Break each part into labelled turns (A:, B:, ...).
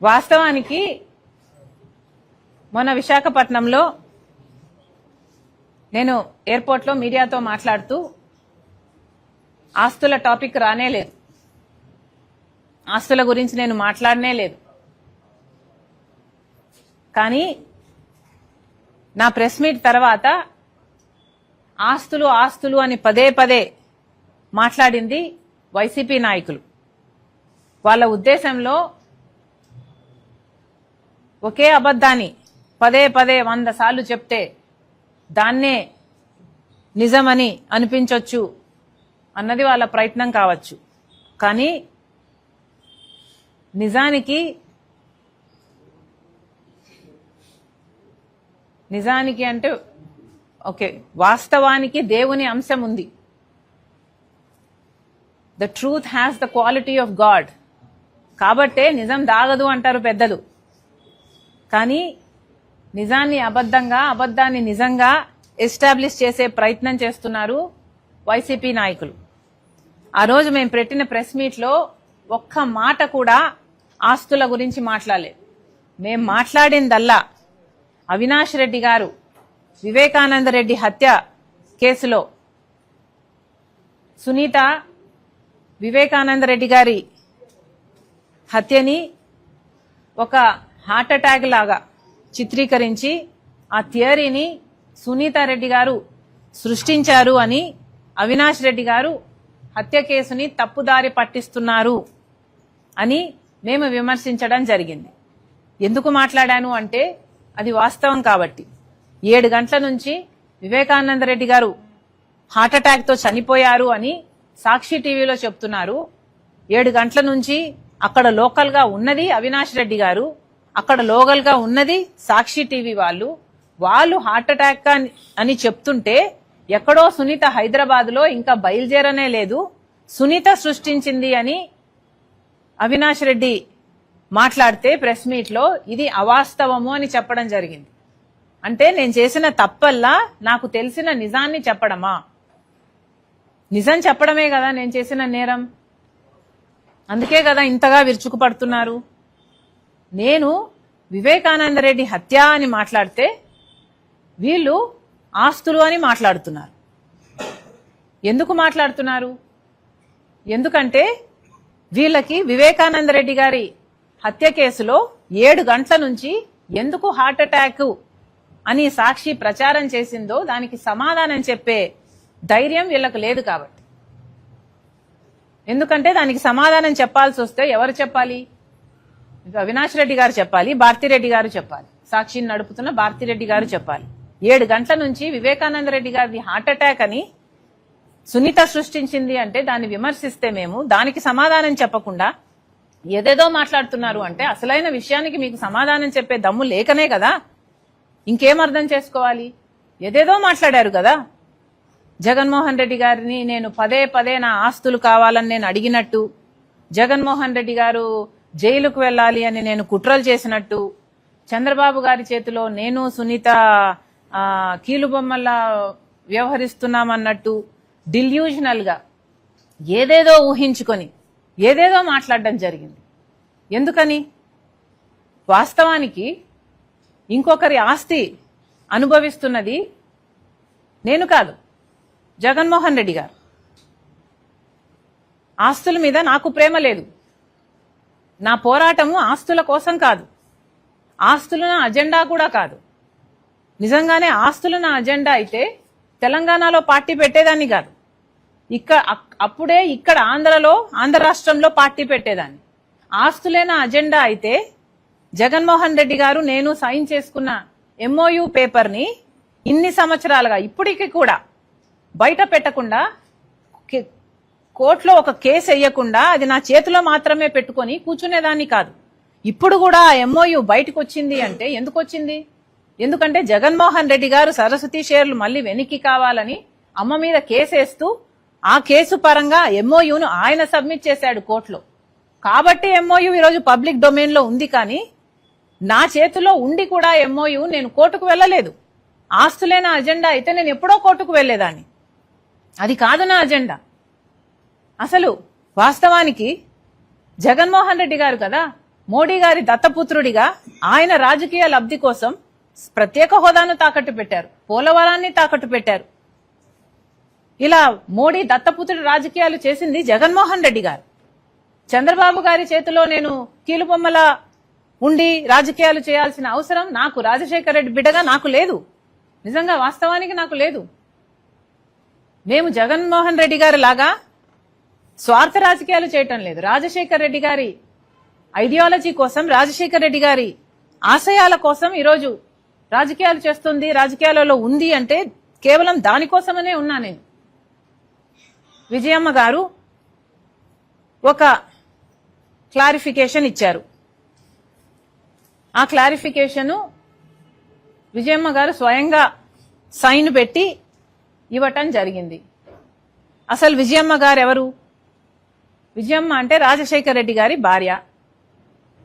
A: వాస్తవానికి మొన్న విశాఖపట్నంలో నేను ఎయిర్పోర్ట్లో మీడియాతో మాట్లాడుతూ ఆస్తుల టాపిక్ రానే లేదు, ఆస్తుల గురించి నేను మాట్లాడనే లేదు. కానీ నా ప్రెస్ మీట్ తర్వాత ఆస్తులు ఆస్తులు అని పదే పదే మాట్లాడింది వైసీపీ నాయకులు. వాళ్ళ ఉద్దేశంలో ఒకే అబద్ధాన్ని పదే పదే 100 సార్లు చెప్తే దాన్నే నిజమని అనిపించొచ్చు అన్నది వాళ్ళ ప్రయత్నం కావచ్చు. కానీ నిజానికి అంటే ఓకే, వాస్తవానికి దేవుని అంశం ఉంది. The truth has the quality of God. కాబట్టే నిజం దాగదు అంటారు పెద్దలు. కానీ నిజాన్ని అబద్ధంగా, అబద్ధాన్ని నిజంగా ఎస్టాబ్లిష్ చేసే ప్రయత్నం చేస్తున్నారు వైసీపీ నాయకులు. ఆ రోజు మేము పెట్టిన ప్రెస్ మీట్లో ఒక్క మాట కూడా ఆస్తుల గురించి మాట్లాడలేదు. మేం మాట్లాడిందల్లా అవినాష్ రెడ్డి గారు వివేకానంద రెడ్డి హత్య కేసులో సునీత వివేకానంద రెడ్డి గారి హత్యని ఒక హార్ట్ అటాక్ లాగా చిత్రీకరించి ఆ థియరీని సునీత రెడ్డి గారు సృష్టించారు అని అవినాష్ రెడ్డి గారు హత్య కేసుని తప్పుదారి పట్టిస్తున్నారు అని మేము విమర్శించడం జరిగింది. ఎందుకు మాట్లాడాను అంటే అది వాస్తవం కాబట్టి. 7 గంటల నుంచి వివేకానంద రెడ్డి గారు హార్ట్ అటాక్ తో చనిపోయారు అని సాక్షి టీవీలో చెప్తున్నారు. 7 గంటల నుంచి అక్కడ లోకల్ గా ఉన్నది అవినాష్ రెడ్డి గారు, అక్కడ లోకల్ గా ఉన్నది సాక్షి టీవీ వాళ్ళు హార్ట్ అటాక్ అని చెప్తుంటే ఎక్కడో సునీత హైదరాబాద్ లో ఇంకా బయలుదేరనే లేదు, సునీత సృష్టించింది అని అవినాష్ రెడ్డి మాట్లాడితే ప్రెస్ మీట్ లో ఇది అవాస్తవము అని చెప్పడం జరిగింది. అంటే నేను చేసిన తప్పల్లా నాకు తెలిసిన నిజాన్ని చెప్పడమా? నిజం చెప్పడమే కదా నేను చేసిన నేరం. అందుకే కదా ఇంతగా విరుచుకుపడుతున్నారు. నేను వివేకానంద రెడ్డి హత్య అని మాట్లాడితే వీళ్ళు ఆస్తులు అని మాట్లాడుతున్నారు. ఎందుకు మాట్లాడుతున్నారు? ఎందుకంటే వీళ్ళకి వివేకానంద రెడ్డి గారి హత్య కేసులో 7 గంటల నుంచి ఎందుకు హార్ట్ అటాక్ అని సాక్షి ప్రచారం చేసిందో దానికి సమాధానం చెప్పే ధైర్యం వీళ్ళకు లేదు కాబట్టి. ఎందుకంటే దానికి సమాధానం చెప్పాల్సి వస్తే ఎవరు చెప్పాలి? అవినాష్ రెడ్డి గారు చెప్పాలి, భారతిరెడ్డి గారు చెప్పాలి, సాక్షిని నడుపుతున్న భారతిరెడ్డి గారు చెప్పాలి. 7 గంటల నుంచి వివేకానంద రెడ్డి గారిది హార్ట్ అటాక్ అని సునీత సృష్టించింది అంటే దాన్ని విమర్శిస్తే మేము దానికి సమాధానం చెప్పకుండా ఏదేదో మాట్లాడుతున్నారు అంటే అసలైన విషయానికి మీకు సమాధానం చెప్పే దమ్ము లేకనే కదా. ఇంకేం అర్థం చేసుకోవాలి? ఏదేదో మాట్లాడారు కదా. జగన్మోహన్ రెడ్డి గారిని నేను పదే పదే నా ఆస్తులు కావాలని నేను అడిగినట్టు, జగన్మోహన్ రెడ్డి గారు జైలుకు వెళ్ళాలి అని నేను కుట్రలు చేసినట్టు, చంద్రబాబు గారి చేతిలో నేను సునీత కీలుబొమ్మల్లా వ్యవహరిస్తున్నామన్నట్టు డిల్యూజనల్ గా ఏదేదో ఊహించుకొని ఏదేదో మాట్లాడడం జరిగింది. ఎందుకని? వాస్తవానికి ఇంకొకరి ఆస్తి అనుభవిస్తున్నది నేను కాదు, జగన్మోహన్ రెడ్డి గారు. ఆస్తుల మీద నాకు ప్రేమ లేదు. నా పోరాటము ఆస్తుల కోసం కాదు, ఆస్తులు నా అజెండా కూడా కాదు. నిజంగానే ఆస్తులు నా అజెండా అయితే తెలంగాణలో పార్టీ పెట్టేదాన్ని కాదు. అప్పుడే ఇక్కడ ఆంధ్ర రాష్ట్రంలో పార్టీ పెట్టేదాన్ని. ఆస్తులే నా అజెండా అయితే జగన్మోహన్ రెడ్డి గారు నేను సైన్ చేసుకున్న MOU పేపర్ ని ఇన్ని సంవత్సరాలుగా ఇప్పటికీ కూడా బయట పెట్టకుండా, కోర్టులో ఒక కేసు వేయకుండా అది నా చేతిలో మాత్రమే పెట్టుకొని కూర్చునేదాన్ని కాదు. ఇప్పుడు కూడా MOU బయటకు వచ్చింది అంటే ఎందుకు వచ్చింది? ఎందుకంటే జగన్మోహన్ రెడ్డి గారు సరస్వతి షేర్లు మళ్ళీ వెనక్కి కావాలని అమ్మ మీద కేసేస్తూ ఆ కేసు పరంగా MOUను ఆయన సబ్మిట్ చేశాడు కోర్టులో. కాబట్టి MOU ఈరోజు పబ్లిక్ డొమైన్ లో ఉంది. కానీ నా చేతిలో ఉండి కూడా MOU నేను కోర్టుకు వెళ్ళలేదు. ఆస్తులే నా అజెండా అయితే నేను ఎప్పుడో కోర్టుకు వెళ్లేదాన్ని. అది కాదు నా అజెండా. అసలు వాస్తవానికి జగన్మోహన్ రెడ్డి గారు కదా మోడీ గారి దత్తపుత్రుడిగా ఆయన రాజకీయ లబ్ధి కోసం ప్రత్యేక హోదాను తాకట్టు పెట్టారు, పోలవరాన్ని తాకట్టు పెట్టారు. ఇలా మోడీ దత్తపుత్రుడి రాజకీయాలు చేసింది జగన్మోహన్ రెడ్డి గారు. చంద్రబాబు గారి చేతిలో నేను కీలుబొమ్మల ఉండి రాజకీయాలు చేయాల్సిన అవసరం నాకు, రాజశేఖర రెడ్డి బిడ్డగా నాకు లేదు. నిజంగా వాస్తవానికి నాకు లేదు. మేము జగన్మోహన్ రెడ్డి గారి లాగా స్వార్థ రాజకీయాలు చేయటం లేదు. రాజశేఖర రెడ్డి గారి ఐడియాలజీ కోసం, రాజశేఖర రెడ్డి గారి ఆశయాల కోసం ఈరోజు రాజకీయాలు చేస్తుంది, రాజకీయాలలో ఉంది అంటే కేవలం దానికోసమనే ఉన్నా నేను. విజయమ్మ గారు ఒక క్లారిఫికేషన్ ఇచ్చారు. ఆ క్లారిఫికేషన్ విజయమ్మ గారు స్వయంగా సైన్ పెట్టి ఇవ్వటం జరిగింది. అసలు విజయమ్మ గారు ఎవరు? విజయమ్మ అంటే రాజశేఖర రెడ్డి గారి భార్య.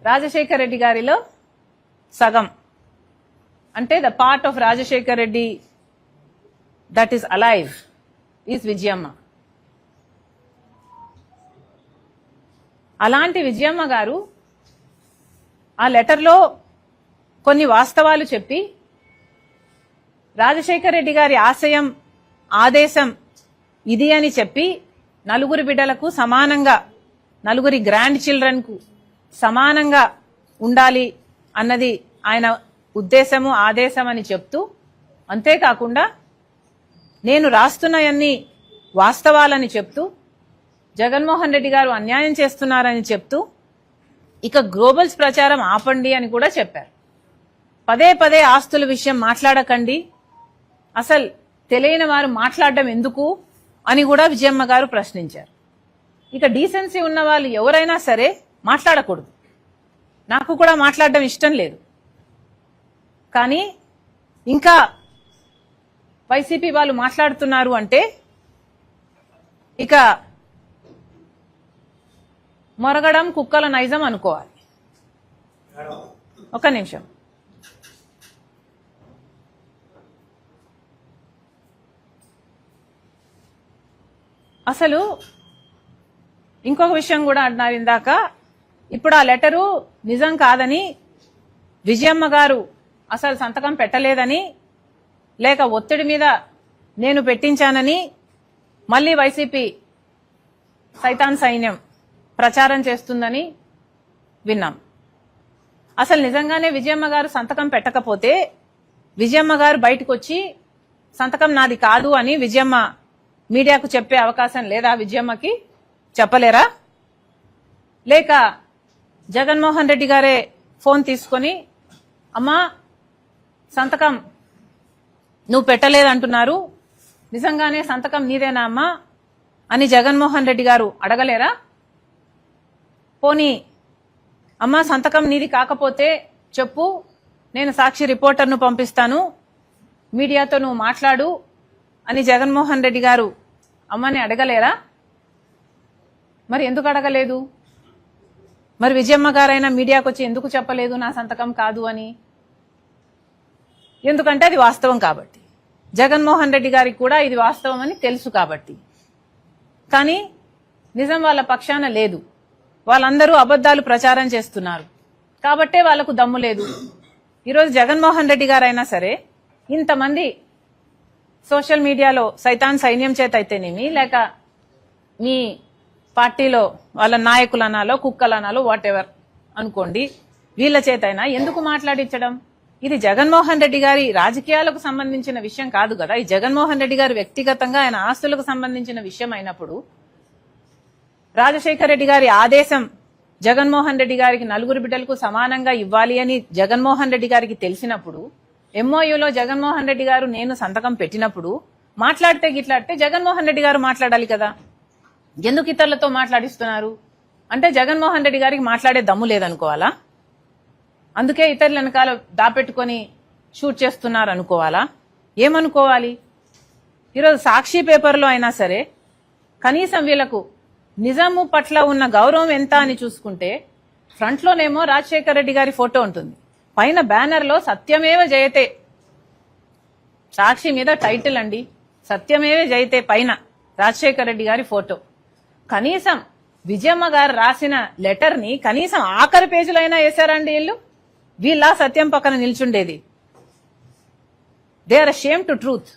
A: రాజశేఖర రెడ్డి గారిలో సగం అంటే the part of Rajasekhara Reddy that is alive is Vijayamma. అలాంటి విజయమ్మ గారు ఆ లెటర్లో కొన్ని వాస్తవాలు చెప్పి రాజశేఖర రెడ్డి గారి ఆశయం, ఆదేశం ఇది అని చెప్పి నలుగురి బిడ్డలకు సమానంగా, నలుగురి గ్రాండ్ చిల్డ్రన్ కు సమానంగా ఉండాలి అన్నది ఆయన ఉద్దేశము, ఆదేశం అని చెప్తూ, అంతేకాకుండా నేను రాస్తున్నవన్నీ వాస్తవాలని చెప్తూ, జగన్మోహన్ రెడ్డి గారు అన్యాయం చేస్తున్నారని చెప్తూ, ఇక గ్లోబల్స్ ప్రచారం ఆపండి అని కూడా చెప్పారు. పదే పదే ఆస్తుల విషయం మాట్లాడకండి, అసలు తెలియని వారు మాట్లాడడం ఎందుకు అని కూడా విజయమ్మ గారు ప్రశ్నించారు. ఇక డీసెన్సీ ఉన్న వాళ్ళు ఎవరైనా సరే మాట్లాడకూడదు. నాకు కూడా మాట్లాడడం ఇష్టం లేదు. కానీ ఇంకా వైసీపీ వాళ్ళు మాట్లాడుతున్నారు అంటే ఇక మొరగడం కుక్కల నైజం అనుకోవాలి. ఒక నిమిషం. అసలు ఇంకొక విషయం కూడా అన్నారు ఇందాక. ఇప్పుడు ఆ లెటరు నిజం కాదని, విజయమ్మ గారు అసలు సంతకం పెట్టలేదని, లేక ఒత్తిడి మీద నేను పెట్టించానని మళ్ళీ వైసీపీ సైతాన్ సైన్యం ప్రచారం చేస్తుందని విన్నాం. అసలు నిజంగానే విజయమ్మ గారు సంతకం పెట్టకపోతే విజయమ్మ గారు బయటకు వచ్చి సంతకం నాది కాదు అని విజయమ్మ మీడియాకు చెప్పే అవకాశం లేదా? విజయమ్మకి చెప్పలేరా? లేక జగన్మోహన్ రెడ్డి గారే ఫోన్ తీసుకొని, అమ్మా సంతకం నువ్వు పెట్టలేదంటున్నారు, నిజంగానే సంతకం నీదేనా అమ్మా అని జగన్మోహన్ రెడ్డి గారు అడగలేరా? పోనీ అమ్మా సంతకం నీది కాకపోతే చెప్పు, నేను సాక్షి రిపోర్టర్ను పంపిస్తాను, మీడియాతో నువ్వు మాట్లాడు అని జగన్మోహన్ రెడ్డి గారు అమ్మని అడగలేరా? మరి ఎందుకు అడగలేదు? మరి విజయమ్మ గారైనా మీడియాకు వచ్చి ఎందుకు చెప్పలేదు నా సంతకం కాదు అని? ఎందుకంటే అది వాస్తవం కాబట్టి, జగన్మోహన్ రెడ్డి గారికి కూడా ఇది వాస్తవం అని తెలుసు కాబట్టి. కానీ నిజం వాళ్ళ పక్షాన లేదు. వాళ్ళందరూ అబద్ధాలు ప్రచారం చేస్తున్నారు కాబట్టే వాళ్లకు దమ్ము లేదు. ఈరోజు జగన్మోహన్ రెడ్డి గారైనా సరే ఇంతమంది సోషల్ మీడియాలో సైతాన్ సైన్యం చేత అయితేనేమి, లేక మీ పార్టీలో వాళ్ళ నాయకులు అనాలో, కుక్కలు అనాలో, వాట్ ఎవర్ అనుకోండి, వీళ్ళ చేతైనా ఎందుకు మాట్లాడించడం? ఇది జగన్మోహన్ రెడ్డి గారి రాజకీయాలకు సంబంధించిన విషయం కాదు కదా. ఈ జగన్మోహన్ రెడ్డి గారు వ్యక్తిగతంగా ఆయన ఆస్తులకు సంబంధించిన విషయం అయినప్పుడు, రాజశేఖర రెడ్డి గారి ఆదేశం జగన్మోహన్ రెడ్డి గారికి నలుగురు బిడ్డలకు సమానంగా ఇవ్వాలి అని జగన్మోహన్ రెడ్డి గారికి తెలిసినప్పుడు, ఎంఓయూలో జగన్మోహన్ రెడ్డి గారు నేను సంతకం పెట్టినప్పుడు మాట్లాడితే గిట్లాడితే జగన్మోహన్ రెడ్డి గారు మాట్లాడాలి కదా. ఎందుకు ఇతరులతో మాట్లాడిస్తున్నారు అంటే జగన్మోహన్ రెడ్డి గారికి మాట్లాడే దమ్ము లేదనుకోవాలా? అందుకే ఇతరుల వెనకాల దాపెట్టుకొని షూట్ చేస్తున్నారు అనుకోవాలా? ఏమనుకోవాలి? ఈరోజు సాక్షి పేపర్లో అయినా సరే కనీసం వీళ్లకు నిజాము పట్ల ఉన్న గౌరవం ఎంత అని చూసుకుంటే, ఫ్రంట్లోనేమో రాజశేఖర రెడ్డి గారి ఫోటో ఉంటుంది, పైన బ్యానర్లో సత్యమేవ జయతే, సాక్షి మీద టైటిల్ అండి, సత్యమేవ జయతే, పైన రాజశేఖర రెడ్డి గారి ఫోటో. కనీసం విజయమ్మ గారు రాసిన లెటర్ ని కనీసం ఆఖరి పేజీలో అయినా వేశారండి వీళ్ళు. వీళ్ళ సత్యం పక్కన నిల్చుండేది. They are ashamed to truth.